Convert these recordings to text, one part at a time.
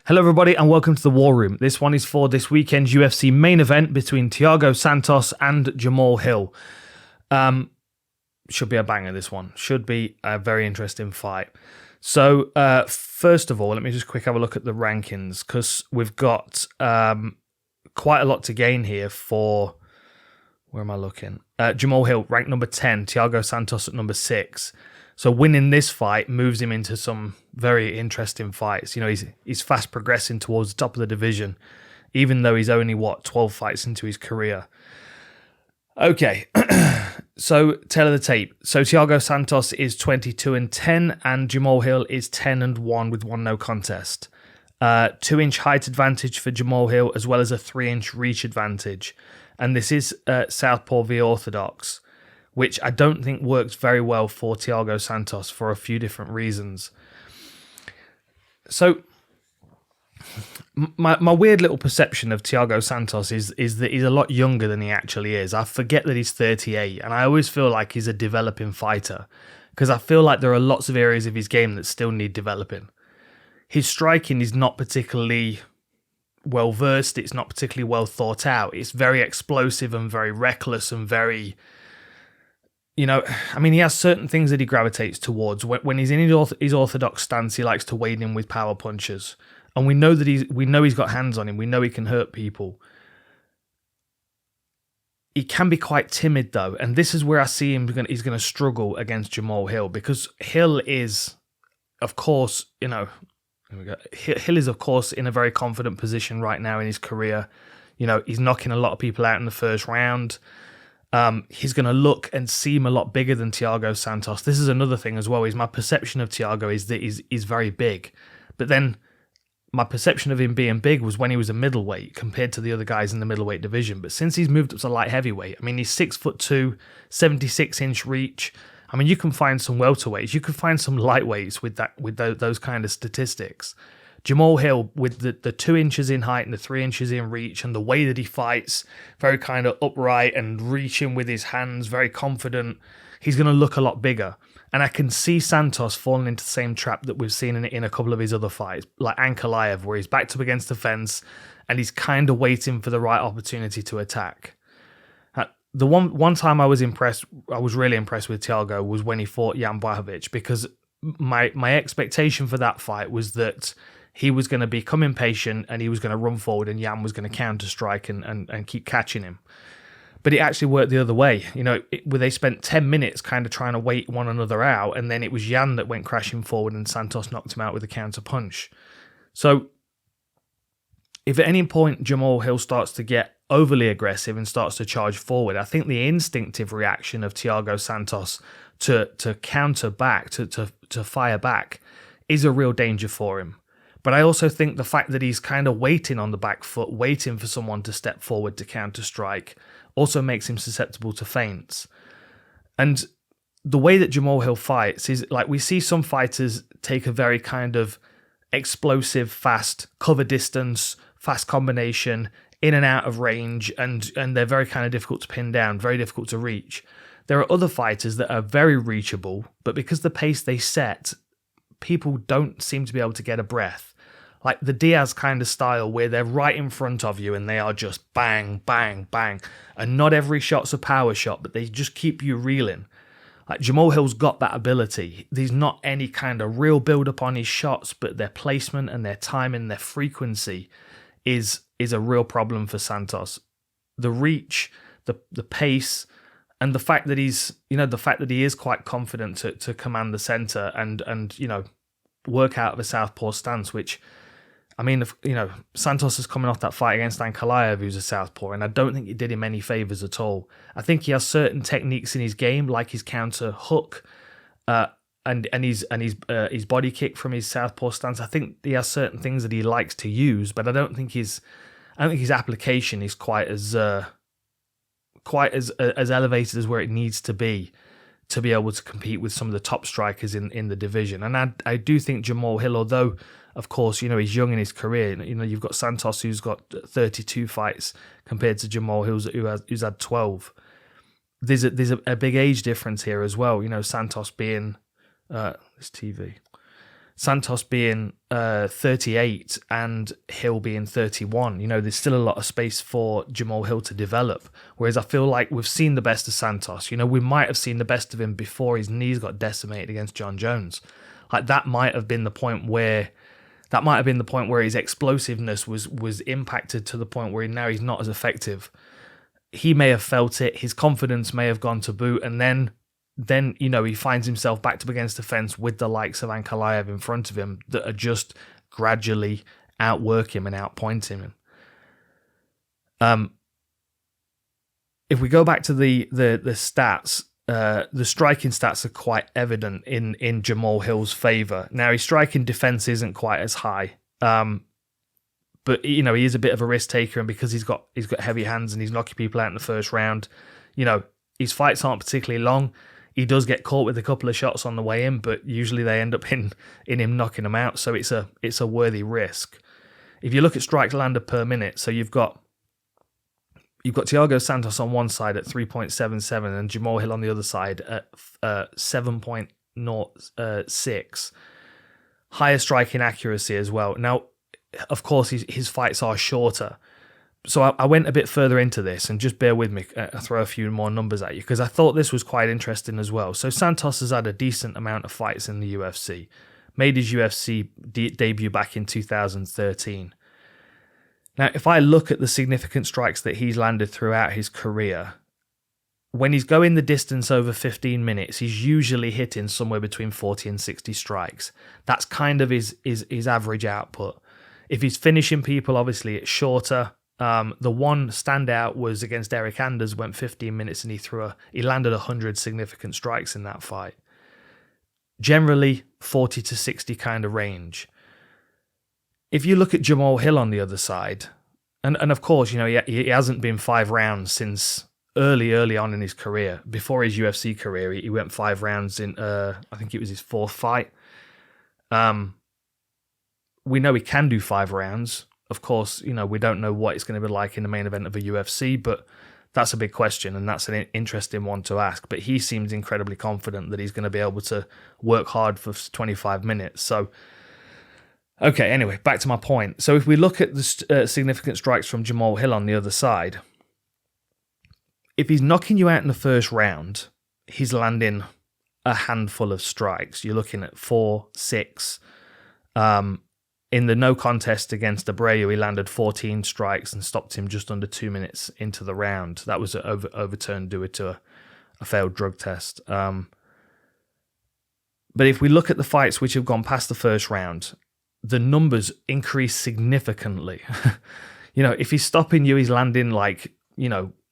Hello everybody and welcome to the War Room. This one is for this weekend's UFC main event between Thiago Santos and Jamahal Hill. Should be a banger, this one. Should be a very interesting fight. So first of all, let me just quick have a look at the rankings because we've got quite a lot to gain here for, where am I looking? Jamahal Hill ranked number 10, Thiago Santos at number 6. So winning this fight moves him into some very interesting fights. You know, he's fast progressing towards the top of the division, even though he's only, 12 fights into his career. Okay, so tale of the tape. So Thiago Santos is 22-10 and Jamahal Hill is 10-1 with one no contest. 2-inch height advantage for Jamahal Hill as well as a 3-inch reach advantage. And this is Southpaw v Orthodox, which I don't think works very well for Thiago Santos for a few different reasons. So, my weird little perception of Thiago Santos is that he's a lot younger than he actually is. I forget that he's 38, and I always feel like he's a developing fighter, because I feel like there are lots of areas of his game that still need developing. His striking is not particularly well versed, it's not particularly well thought out. It's very explosive and very reckless and very... You know, I mean, he has certain things that he gravitates towards. When he's in his orthodox stance, he likes to wade in with power punches, and we know that he's got hands on him. We know he can hurt people. He can be quite timid though, and this is where I see him. He's going to struggle against Jamahal Hill because Hill is, of course, Hill is of course in a very confident position right now in his career. You know, he's knocking a lot of people out in the first round. He's going to look and seem a lot bigger than Thiago Santos. This is another thing as well, is my perception of Thiago is that he's very big. But then my perception of him being big was when he was a middleweight compared to the other guys in the middleweight division. But since he's moved up to light heavyweight, I mean, he's 6'2", 76-inch reach. I mean, you can find some welterweights. You can find some lightweights with those kind of statistics. Jamahal Hill, with the 2 inches in height and the 3 inches in reach, and the way that he fights, very kind of upright and reaching with his hands, very confident, he's going to look a lot bigger. And I can see Santos falling into the same trap that we've seen in a couple of his other fights, like Ankalaev, where he's backed up against the fence and he's kind of waiting for the right opportunity to attack. The one time I was really impressed with Thiago was when he fought Jan Blachowicz, because my expectation for that fight was that he was going to become impatient and he was going to run forward and Jan was going to counter strike and keep catching him. But it actually worked the other way. You know, where they spent 10 minutes kind of trying to wait one another out, and then it was Jan that went crashing forward and Santos knocked him out with a counter punch. So if at any point Jamahal Hill starts to get overly aggressive and starts to charge forward, I think the instinctive reaction of Thiago Santos to counter back, to fire back, is a real danger for him. But I also think the fact that he's kind of waiting on the back foot, waiting for someone to step forward to counter strike, also makes him susceptible to feints. And the way that Jamahal Hill fights is like, we see some fighters take a very kind of explosive, fast cover distance, fast combination, in and out of range, and they're very kind of difficult to pin down, very difficult to reach. There are other fighters that are very reachable, but because the pace they set, people don't seem to be able to get a breath. Like the Diaz kind of style where they're right in front of you and they are just bang, bang, bang. And not every shot's a power shot, but they just keep you reeling. Like Jamahal Hill's got that ability. There's not any kind of real build-up on his shots, but their placement and their timing, their frequency is a real problem for Santos. The reach, the pace, and the fact that he is quite confident to command the center and work out of a southpaw stance, which, I mean, Santos is coming off that fight against Ankalaev, who's a southpaw, and I don't think it did him any favors at all. I think he has certain techniques in his game, like his counter hook, and his body kick from his southpaw stance. I think he has certain things that he likes to use, but I don't think his application is quite as elevated as where it needs to be able to compete with some of the top strikers in the division. And I do think Jamahal Hill, although of course he's young in his career, you've got Santos who's got 32 fights compared to Jamahal Hill who's had 12. There's a big age difference here as well. Santos being this TV. Santos being 38 and Hill being 31. There's still a lot of space for Jamahal Hill to develop. Whereas I feel like we've seen the best of Santos. We might have seen the best of him before his knees got decimated against John Jones. Like that might have been the point where his explosiveness was impacted to the point where now he's not as effective. He may have felt it. His confidence may have gone to boot, and then he finds himself backed up against the fence with the likes of Ankalaev in front of him that are just gradually outwork him and outpoint him. If we go back to the stats, the striking stats are quite evident in Jamahal Hill's favour. Now, his striking defence isn't quite as high, but he is a bit of a risk taker, and because he's got heavy hands and he's knocking people out in the first round, his fights aren't particularly long. He does get caught with a couple of shots on the way in, but usually they end up in him knocking them out. So it's a worthy risk. If you look at strikes landed per minute, so you've got Thiago Santos on one side at 3.77 and Jamahal Hill on the other side at 7.06. Higher striking accuracy as well. Now, of course, his fights are shorter. So I went a bit further into this, and just bear with me, I'll throw a few more numbers at you, because I thought this was quite interesting as well. So Santos has had a decent amount of fights in the UFC. Made his UFC debut back in 2013. Now, if I look at the significant strikes that he's landed throughout his career, when he's going the distance over 15 minutes, he's usually hitting somewhere between 40 and 60 strikes. That's kind of his average output. If he's finishing people, obviously it's shorter. The one standout was against Eric Anders, went 15 minutes and he landed 100 significant strikes in that fight. Generally 40 to 60 kind of range. If you look at Jamahal Hill on the other side, and of course, he hasn't been 5 rounds since early on in his career. Before his UFC career, he went 5 rounds in, I think it was his 4th fight. We know he can do 5 rounds. Of course, we don't know what it's going to be like in the main event of a UFC, but that's a big question, and that's an interesting one to ask. But he seems incredibly confident that he's going to be able to work hard for 25 minutes. So, okay, anyway, back to my point. So if we look at the significant strikes from Jamahal Hill on the other side, if he's knocking you out in the first round, he's landing a handful of strikes. You're looking at 4, 6. In the no contest against Abreu, he landed 14 strikes and stopped him just under 2 minutes into the round. That was overturned due to a failed drug test. But if we look at the fights which have gone past the first round, the numbers increase significantly. If he's stopping you, he's landing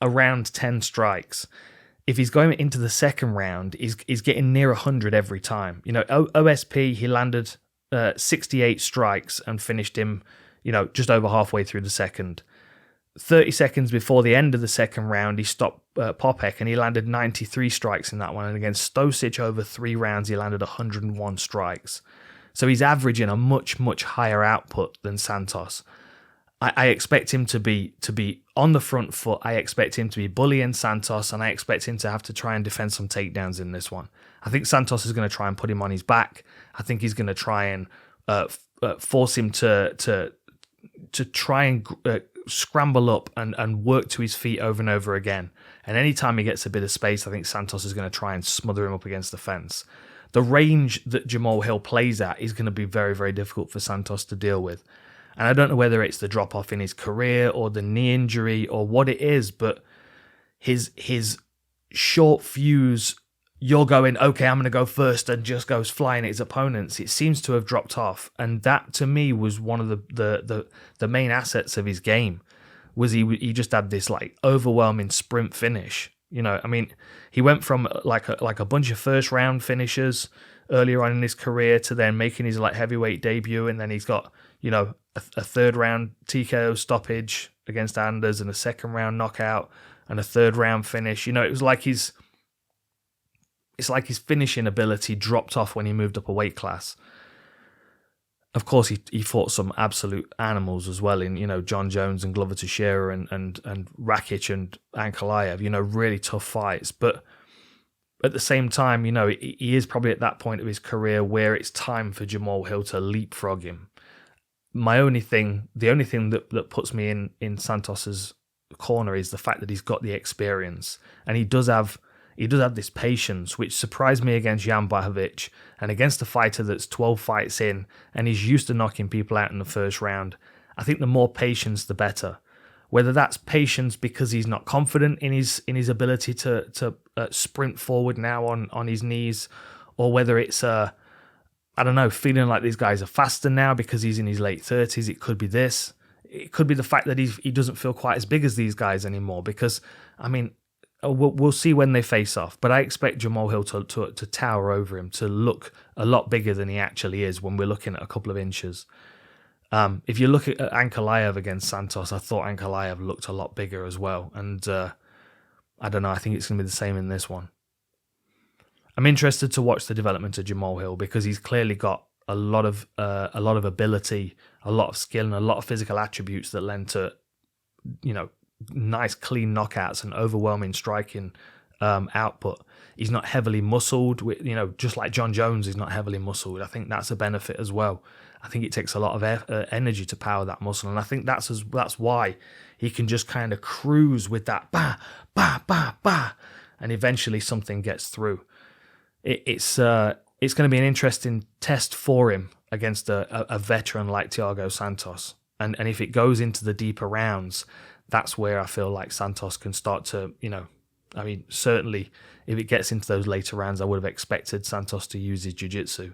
around 10 strikes. If he's going into the second round, he's getting near 100 every time. OSP, he landed 68 strikes and finished him, just over halfway through the second. 30 seconds before the end of the second round, he stopped Popek and he landed 93 strikes in that one. And against Stosic, over 3 rounds, he landed 101 strikes. So he's averaging a much, much higher output than Santos. I expect him to be on the front foot. I expect him to be bullying Santos, and I expect him to have to try and defend some takedowns in this one. I think Santos is going to try and put him on his back. I think he's going to try and force him to try and scramble up and work to his feet over and over again. And anytime he gets a bit of space, I think Santos is going to try and smother him up against the fence. The range that Jamahal Hill plays at is going to be very, very difficult for Santos to deal with. And I don't know whether it's the drop-off in his career or the knee injury or what it is, but his short fuse, you're going, okay, I'm going to go first, and just goes flying at his opponents. It seems to have dropped off. And that, to me, was one of the main assets of his game, was he just had this overwhelming sprint finish. He went from like a bunch of first-round finishers earlier on in his career to then making his heavyweight debut, and then he's got a third round TKO stoppage against Anders and a second round knockout and a third round finish. It was like his finishing ability dropped off when he moved up a weight class. Of course, he fought some absolute animals as well in John Jones and Glover Teixeira and Rakic and Ankalaev. Really tough fights, but at the same time, you know, he is probably at that point of his career where it's time for Jamahal Hill to leapfrog him. The only thing that puts me in Santos's corner is the fact that he's got the experience, and he does have this patience, which surprised me against Jan Blachowicz and against a fighter that's 12 fights in and he's used to knocking people out in the first round. I think the more patience, the better. Whether that's patience because he's not confident in his ability to sprint forward now on his knees, or whether it's I don't know, feeling like these guys are faster now because he's in his late 30s. It could be this. It could be the fact that he doesn't feel quite as big as these guys anymore. Because I mean, we'll see when they face off. But I expect Jamahal Hill to tower over him, to look a lot bigger than he actually is when we're looking at a couple of inches. If you look at Ankalaev against Santos, I thought Ankalaev looked a lot bigger as well. And I don't know, I think it's going to be the same in this one. I'm interested to watch the development of Jamahal Hill because he's clearly got a lot of ability, a lot of skill, and a lot of physical attributes that lend to, you know, nice clean knockouts and overwhelming striking output. He's not heavily muscled, you know, just like John Jones is not heavily muscled. I think that's a benefit as well. I think it takes a lot of energy to power that muscle, and I think that's why he can just kind of cruise with that ba ba ba ba, and eventually something gets through. It's going to be an interesting test for him against a veteran like Thiago Santos, and if it goes into the deeper rounds, that's where I feel like Santos can start to, you know, I mean, certainly if it gets into those later rounds, I would have expected Santos to use his jiu-jitsu.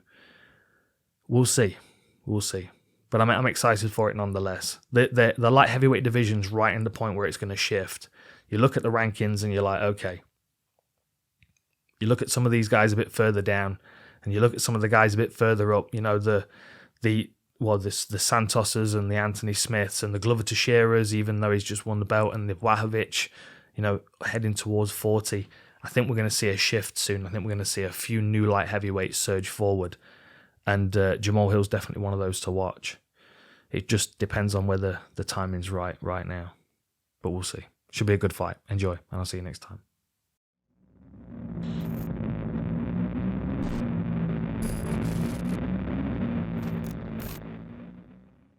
We'll see. But I'm excited for it nonetheless. The light heavyweight division's right in the point where it's going to shift. You look at the rankings and you're like, okay. You look at some of these guys a bit further down, and you look at some of the guys a bit further up. You know, the Santoses and the Anthony Smiths and the Glover Teixeiras, even though he's just won the belt, and the Blachowicz, you know, heading towards 40. I think we're going to see a shift soon. I think we're going to see a few new light heavyweights surge forward. And Jamahal Hill's definitely one of those to watch. It just depends on whether the timing's right now. But we'll see. Should be a good fight. Enjoy, and I'll see you next time.